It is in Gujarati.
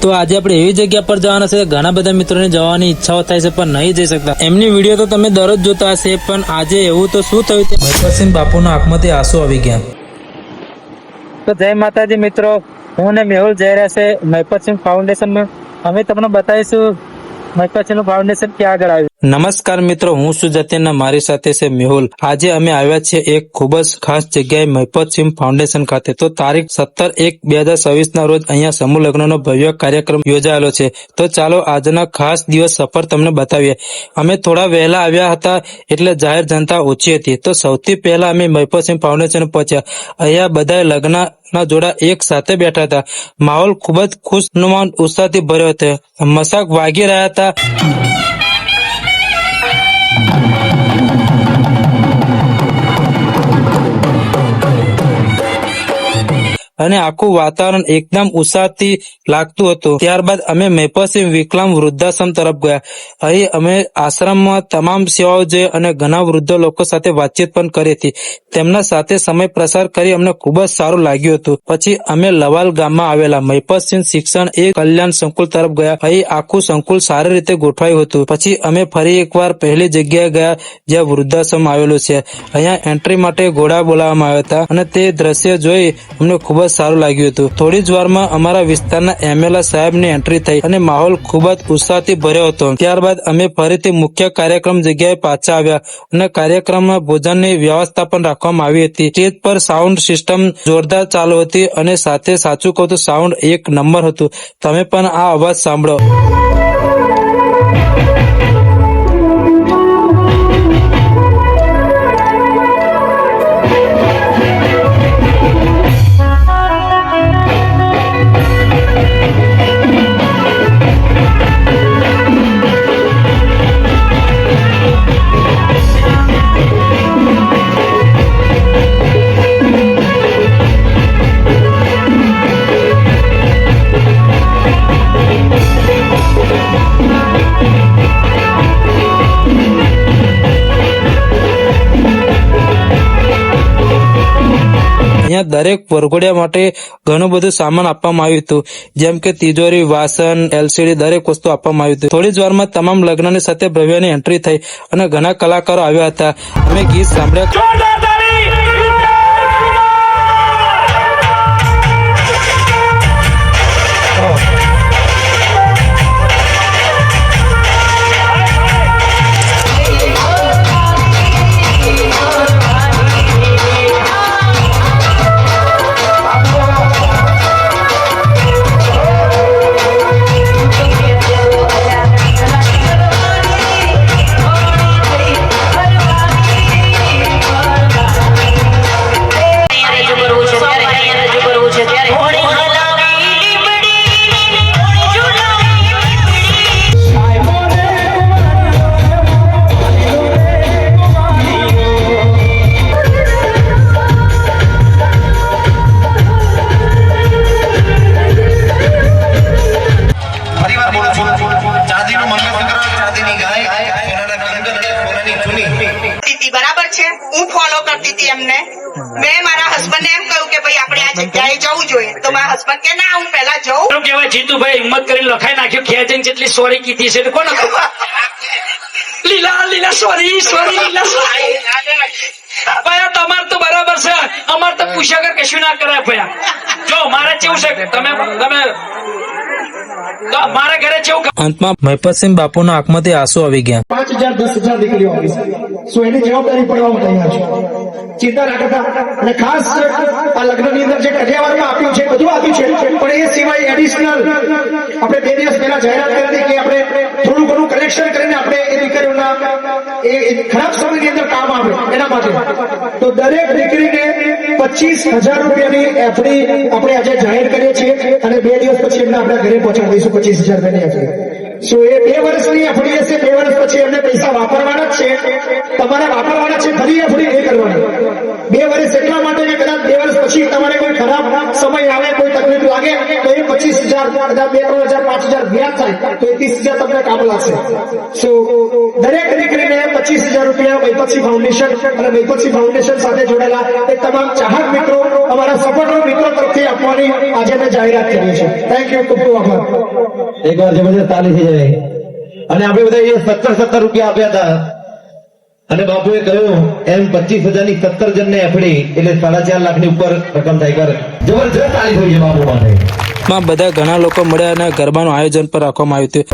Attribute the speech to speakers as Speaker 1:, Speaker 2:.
Speaker 1: તો આજે આપણે એવી જગ્યા પર જવાના છે ઘણા બધા મિત્રોને જવાની ઈચ્છાઓ થાય છે પણ નહીં જઈ શકતા. એમની વિડીયો તો તમે દરરોજ જોતા હશે, પણ આજે એવું તો શું થયું તે મહિપતસિંહ બાપુના આંખમાંથી આંસુ આવી ગયા. તો જય માતાજી મિત્રો, હું ને મેહુલ જઈ રહ્યા છે મહિપતસિંહ ફાઉન્ડેશનમાં. અમે તમને બતાવીશું મહિપતસિંહ ફાઉન્ડેશન ક્યાં આગળ આવ્યું. નમસ્કાર મિત્રો, હું છું જતીન, મારી સાથે છે મેહુલ. આજે અમે આવ્યા છીએ એક ખૂબ જ ખાસ જગ્યાએ મહિપતસિંહ ફાઉન્ડેશન ખાતે. તો તારીખ 17/1/2026 ના રોજ અહીંયા સમૂહ લગ્નનો ભવ્ય કાર્યક્રમ યોજાયેલો છે. તો ચાલો આજના ખાસ દિવસ સફર તમને બતાવીએ. અમે થોડા વહેલા આવ્યા હતા એટલે જાહેર જનતા ઓછી હતી. તો સૌથી પહેલા અમે મહિપતસિંહ ફાઉન્ડેશન પહોંચ્યા. અહીંયા બધા લગ્નના જોડા એક સાથે બેઠા હતા. માહોલ ખૂબ જ ખુશનુમા ઉત્સાહથી ભર્યો હતો. મશાક વાગી રહ્યા હતા. અને આખું વાતાવરણ એકદમ ઉત્સાહથી લાગતું હતું. ત્યારબાદ અમે મહિપતસિંહ વિકલાંગ વૃદ્ધાશ્રમ તરફ ગયા. અહીં અમે આશ્રમમાં તમામ સેવાઓ જોઈ અને ઘણા વૃદ્ધ લોકો સાથે વાતચીત પણ કરી હતી. તેમના સાથે સમય પ્રસાર કરી અમને ખૂબ જ સારું લાગ્યું હતું. પછી અમે લવાલ ગામમાં આવેલા મહિપતસિંહ શિક્ષણ એ કલ્યાણ સંકુલ તરફ ગયા. અહીં આખું સંકુલ સારી રીતે ગોઠવાયું હતું. પછી અમે ફરી એકવાર પહેલી જગ્યાએ ગયા જ્યાં વૃદ્ધાશ્રમ આવેલું છે. અહીંયા એન્ટ્રી માટે ઘોડા બોલાવવામાં આવ્યા હતા અને તે દ્રશ્ય જોઈ અમને ખૂબ જ સારું લાગ્યું હતું. થોડી જ વારમાં અમારા વિસ્તારના એમએલએ સાહેબની એન્ટ્રી થઈ અને માહોલ ખૂબ જ ઉત્સાહથી ભર્યો હતો. ત્યારબાદ અમે ફરીથી મુખ્ય કાર્યક્રમ જગ્યાએ પાછા આવ્યા અને કાર્યક્રમમાં ભોજનની વ્યવસ્થા પણ રાખવામાં આવી હતી. સ્ટેજ પર સાઉન્ડ સિસ્ટમ જોરદાર ચાલુ હતી અને સાથે સાચું કહું તો સાઉન્ડ એક નંબર હતું. તમે પણ આ અવાજ સાંભળો. અહીંયા દરેક વરઘોડિયા માટે ઘણું બધું સામાન આપવામાં આવ્યું હતું, જેમ કે તિજોરી, વાસણ, એલસીડી દરેક વસ્તુ આપવામાં આવી હતી. થોડી જ વારમાં તમામ લગ્નની સાથે ભવ્યની એન્ટ્રી થઈ અને ઘણા કલાકારો આવ્યા હતા. અમે ગીત સાંભળ્યા.
Speaker 2: બરાબર છે, હું ફોલો કરતી હતી એમને. મેં મારા હસબન્ડ ને એમ કહ્યું કે ભાઈ આપણે આ જગ્યાએ જવું જોઈએ, તો મારા હસબન્ડ કે ના હું પહેલા જઉં.
Speaker 3: કેવાય જીતુભાઈ હિંમત કરીને લખાઈ નાખ્યું, ખેંચીને જેટલી સોરી કીધી છે કોણ લીલા લીલા સોરી લીલા સોરી. ભાઈ તમારે તો બરાબર છે, અમારે તો પૂછ્યા વગર કશું ના કરાય. ભાઈ જો મારે કેવું છે, તમે મારા ઘરે કેવું.
Speaker 1: અંતમાં મહિપતસિંહ બાપુના આંખમાંથી આંસુ આવી ગયા.
Speaker 4: 5,000 10,000 દીકરીઓ આવી છે. સો એની જવાબદારી પડવા તૈયાર છે. ચિંતા ના કરતા. અને ખાસ આ લગ્નની અંદર જે કઢિયાવાડમાં આપ્યું છે બધું આપ્યું છે, પણ એ સિવાય એડિશનલ આપણે 2 દિવસ પહેલા જાહેરાત કરી કે આપણે થોડું ઘણું કલેક્શન કરીને આપણે એ દીકરીઓના એ ખરાબ સમયની અંદર કામ આવે એના માટે. તો દરેક દીકરીને 25,000 રૂપિયાની એફડી આપણે આજે જાહેર કરીએ છીએ અને 2 દિવસ પછી એમને આપણા ઘરે પહોંચાડી દઈશું 25,000 રૂપિયાની એફડી. સો એ 2 વર્ષની એફડી હશે, 2 વર્ષ પછી એમને પૈસા વાપરવાના જ છે, તમારે વાપરવાના છે, ફરી એફડી નહીં કરવાની. 2 વર્ષ એટલા માટે કે કદાચ 2 વર્ષ પછી તમારે કોઈ ખરાબ સમય આવે, કોઈ તકલીફ લાગે તો એ 25,000, કદાચ 2-3,000, 5,000 વ્યાજ થાય તો એ 30,000 તમને કામ લાગશે. સો દરેક દીકરીને 25,000 રૂપિયા મૈપતસિંહ ફાઉન્ડેશન અને મૈપતસિંહ ફાઉન્ડેશન સાથે જોડાયેલા એ તમામ ચાહક મિત્રો, અમારા સપોર્ટર મિત્રો તરફથી આપવાની આજે અમે જાહેરાત કરી છે. થેન્ક યુ, ખૂબ ખૂબ આભાર.
Speaker 5: એકવાર જબરદસ્ત તાલી થઈ જાય. અને આપણે બધા એ 17 રૂપિયા આપ્યા હતા અને બાપુએ કહ્યું એમ 25,000 ની 17 જણને એફડી એટલે 4.5 લાખની ઉપર રકમ થાય. કર જબરદસ્ત તાલી થઈ છે બાપુ માટે.
Speaker 1: માં બધા ઘણા લોકો મળ્યા અને ગરબાનું આયોજન પણ રાખવામાં આવ્યું હતું.